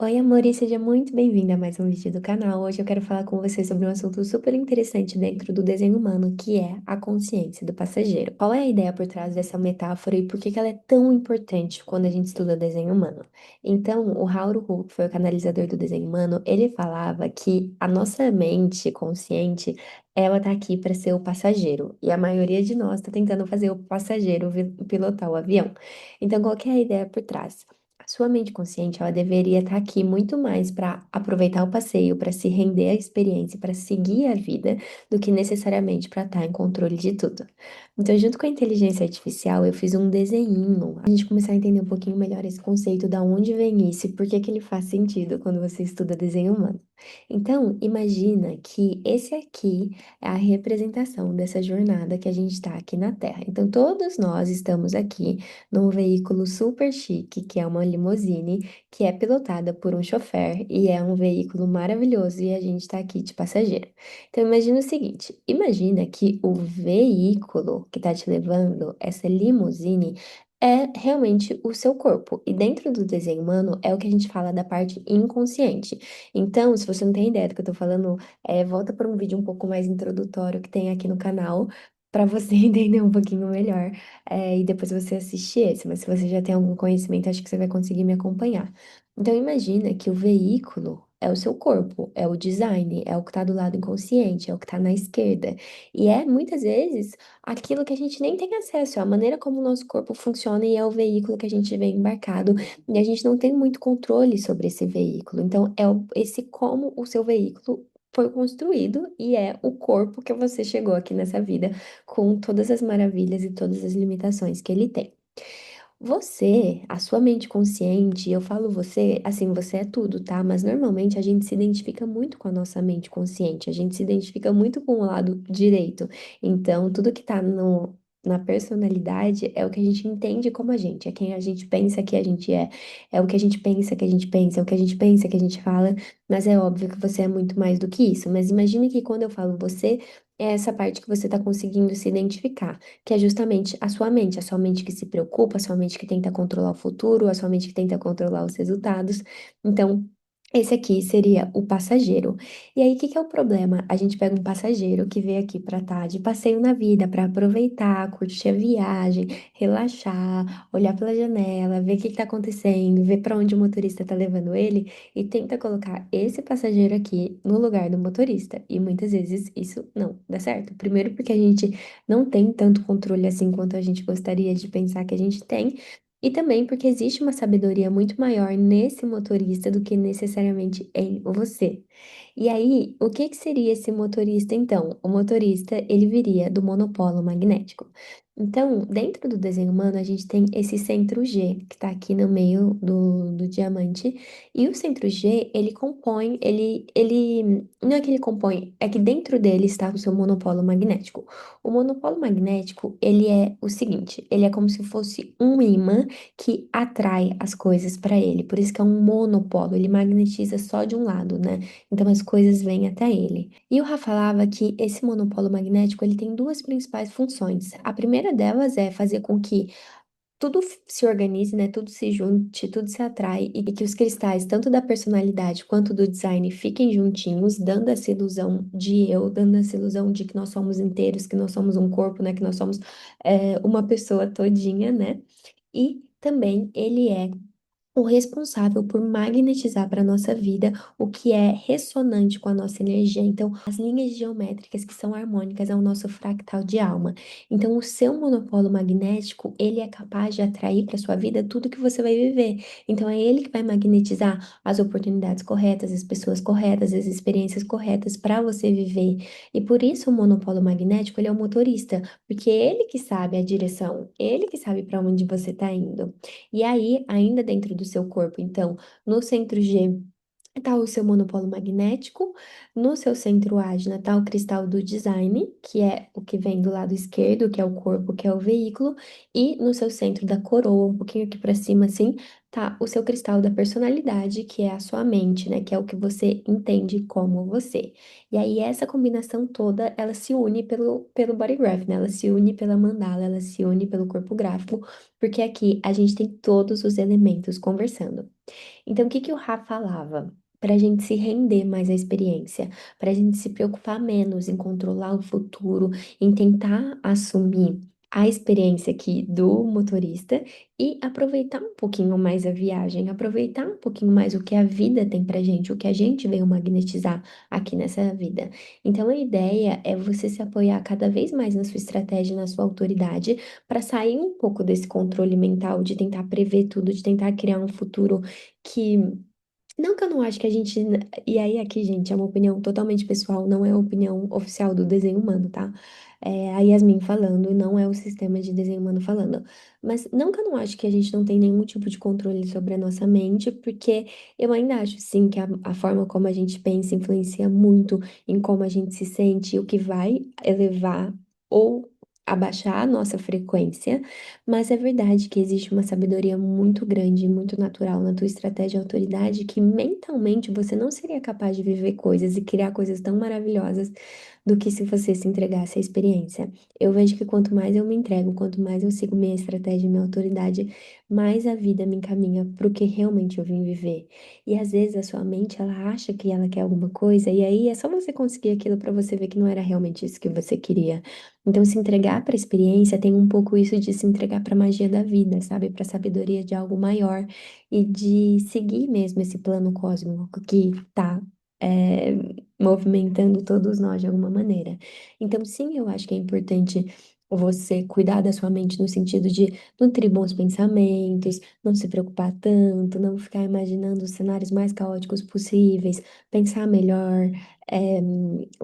Oi, amor, e seja muito bem-vinda a mais um vídeo do canal. Hoje eu quero falar com você sobre um assunto super interessante dentro do desenho humano, que é a consciência do passageiro. Qual é a ideia por trás dessa metáfora e por que que ela é tão importante quando a gente estuda desenho humano? Então, o Howard Hawks, que foi o canalizador do desenho humano, ele falava que a nossa mente consciente, ela tá aqui para ser o passageiro, e a maioria de nós tá tentando fazer o passageiro pilotar o avião. Então, qual que é a ideia por trás? A sua mente consciente, ela deveria estar aqui muito mais para aproveitar o passeio, para se render à experiência, para seguir a vida, do que necessariamente para estar em controle de tudo. Então, junto com a inteligência artificial, eu fiz um desenhinho, a gente começar a entender um pouquinho melhor esse conceito, da onde vem isso e por que que ele faz sentido quando você estuda desenho humano. Então, imagina que esse aqui é a representação dessa jornada que a gente está aqui na Terra. Então, todos nós estamos aqui num veículo super chique, que é uma limusine, que é pilotada por um chofer e é um veículo maravilhoso e a gente está aqui de passageiro. Então imagina o seguinte, imagina que o veículo que está te levando, essa limusine, é realmente o seu corpo. E dentro do desenho humano é o que a gente fala da parte inconsciente. Então, se você não tem ideia do que eu tô falando, volta para um vídeo um pouco mais introdutório que tem aqui no canal, para você entender um pouquinho melhor e depois você assiste esse, mas se você já tem algum conhecimento, acho que você vai conseguir me acompanhar. Então, imagina que o veículo é o seu corpo, é o design, é o que está do lado inconsciente, é o que está na esquerda. E é, muitas vezes, aquilo que a gente nem tem acesso, é a maneira como o nosso corpo funciona e é o veículo que a gente vem embarcado, e a gente não tem muito controle sobre esse veículo. Então, esse como o seu veículo foi construído e é o corpo que você chegou aqui nessa vida com todas as maravilhas e todas as limitações que ele tem. Você, a sua mente consciente, eu falo você, assim, você é tudo, tá? Mas normalmente a gente se identifica muito com a nossa mente consciente, a gente se identifica muito com o lado direito. Então, tudo que tá no, na personalidade é o que a gente entende como a gente, é quem a gente pensa que a gente é o que a gente pensa que a gente pensa, é o que a gente pensa que a gente fala, mas é óbvio que você é muito mais do que isso. Mas imagine que quando eu falo você, é essa parte que você tá conseguindo se identificar, que é justamente a sua mente que se preocupa, a sua mente que tenta controlar o futuro, a sua mente que tenta controlar os resultados. Então, esse aqui seria o passageiro. E aí, o que que é o problema? A gente pega um passageiro que veio aqui para estar de passeio na vida, para aproveitar, curtir a viagem, relaxar, olhar pela janela, ver o que está acontecendo, ver para onde o motorista está levando ele e tenta colocar esse passageiro aqui no lugar do motorista. E muitas vezes isso não dá certo. Primeiro, porque a gente não tem tanto controle assim quanto a gente gostaria de pensar que a gente tem. E também porque existe uma sabedoria muito maior nesse motorista do que necessariamente em você. E aí, o que que seria esse motorista então? O motorista, ele viria do monopolo magnético. Então, dentro do desenho humano, a gente tem esse centro G, que está aqui no meio do diamante. E o centro G, ele compõe, não é que ele compõe, é que dentro dele está o seu monopolo magnético. O monopolo magnético, ele é o seguinte, ele é como se fosse um ímã que atrai as coisas para ele. Por isso que é um monopolo, ele magnetiza só de um lado, né? Então as coisas vêm até ele. E o Rafa falava que esse monopolo magnético, ele tem duas principais funções. A primeira delas é fazer com que tudo se organize, né? Tudo se junte, tudo se atrai e que os cristais, tanto da personalidade quanto do design, fiquem juntinhos, dando essa ilusão de eu, dando essa ilusão de que nós somos inteiros, que nós somos um corpo, né? Que nós somos uma pessoa todinha, né? E também ele é o responsável por magnetizar para a nossa vida o que é ressonante com a nossa energia. Então, as linhas geométricas que são harmônicas é o nosso fractal de alma. Então, o seu monopolo magnético, ele é capaz de atrair para sua vida tudo que você vai viver. Então, é ele que vai magnetizar as oportunidades corretas, as pessoas corretas, as experiências corretas para você viver. E por isso o monopolo magnético, ele é o motorista, porque é ele que sabe a direção, ele que sabe para onde você está indo. E aí, ainda dentro do seu corpo, então, no centro G está o seu monopolo magnético, no seu centro ágina está o cristal do design, que é o que vem do lado esquerdo, que é o corpo, que é o veículo, e no seu centro da coroa, um pouquinho aqui para cima, assim, tá o seu cristal da personalidade, que é a sua mente, né? Que é o que você entende como você. E aí, essa combinação toda, ela se une pelo body graph, né? Ela se une pela mandala, ela se une pelo corpo gráfico, porque aqui a gente tem todos os elementos conversando. Então, o que que o Rá falava? Para a gente se render mais à experiência, para a gente se preocupar menos em controlar o futuro, em tentar assumir a experiência aqui do motorista e aproveitar um pouquinho mais a viagem, aproveitar um pouquinho mais o que a vida tem pra gente, o que a gente veio magnetizar aqui nessa vida. Então, a ideia é você se apoiar cada vez mais na sua estratégia, na sua autoridade, para sair um pouco desse controle mental de tentar prever tudo, de tentar criar um futuro que não que eu não acho que a gente. E aí, aqui, gente, é uma opinião totalmente pessoal, não é a opinião oficial do desenho humano, tá? É a Yasmin falando, e não é o sistema de desenho humano falando. Mas não que eu não acho que a gente não tem nenhum tipo de controle sobre a nossa mente, porque eu ainda acho, sim, que a forma como a gente pensa influencia muito em como a gente se sente, o que vai elevar ou abaixar a nossa frequência. Mas é verdade que existe uma sabedoria muito grande, muito natural na tua estratégia de autoridade que mentalmente você não seria capaz de viver coisas e criar coisas tão maravilhosas do que se você se entregasse à experiência. Eu vejo que quanto mais eu me entrego, quanto mais eu sigo minha estratégia e minha autoridade, mais a vida me encaminha para o que realmente eu vim viver. E às vezes a sua mente, ela acha que ela quer alguma coisa, e aí é só você conseguir aquilo para você ver que não era realmente isso que você queria. Então, se entregar para a experiência tem um pouco isso de se entregar para a magia da vida, sabe? Para a sabedoria de algo maior e de seguir mesmo esse plano cósmico que está movimentando todos nós de alguma maneira. Então, sim, eu acho que é importante você cuidar da sua mente no sentido de nutrir bons pensamentos, não se preocupar tanto, não ficar imaginando os cenários mais caóticos possíveis, pensar melhor, eh,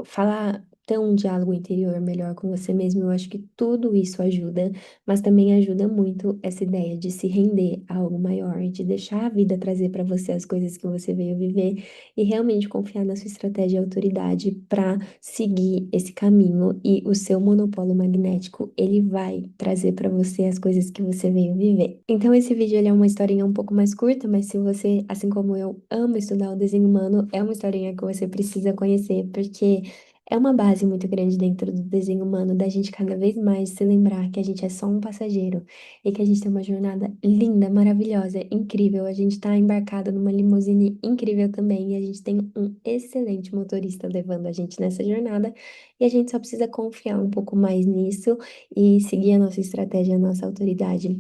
falar ter um diálogo interior melhor com você mesmo, eu acho que tudo isso ajuda, mas também ajuda muito essa ideia de se render a algo maior, de deixar a vida trazer para você as coisas que você veio viver e realmente confiar na sua estratégia e autoridade para seguir esse caminho e o seu monopólio magnético, ele vai trazer para você as coisas que você veio viver. Então esse vídeo ele é uma historinha um pouco mais curta, mas se você, assim como eu, ama estudar o desenho humano, é uma historinha que você precisa conhecer, porque é uma base muito grande dentro do desenho humano, da gente cada vez mais se lembrar que a gente é só um passageiro e que a gente tem uma jornada linda, maravilhosa, incrível. A gente está embarcado numa limusine incrível também e a gente tem um excelente motorista levando a gente nessa jornada e a gente só precisa confiar um pouco mais nisso e seguir a nossa estratégia, a nossa autoridade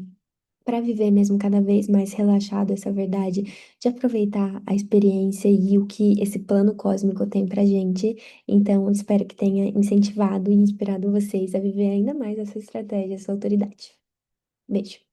para viver mesmo cada vez mais relaxado essa verdade, de aproveitar a experiência e o que esse plano cósmico tem pra gente. Então, espero que tenha incentivado e inspirado vocês a viver ainda mais essa estratégia, essa autoridade. Beijo.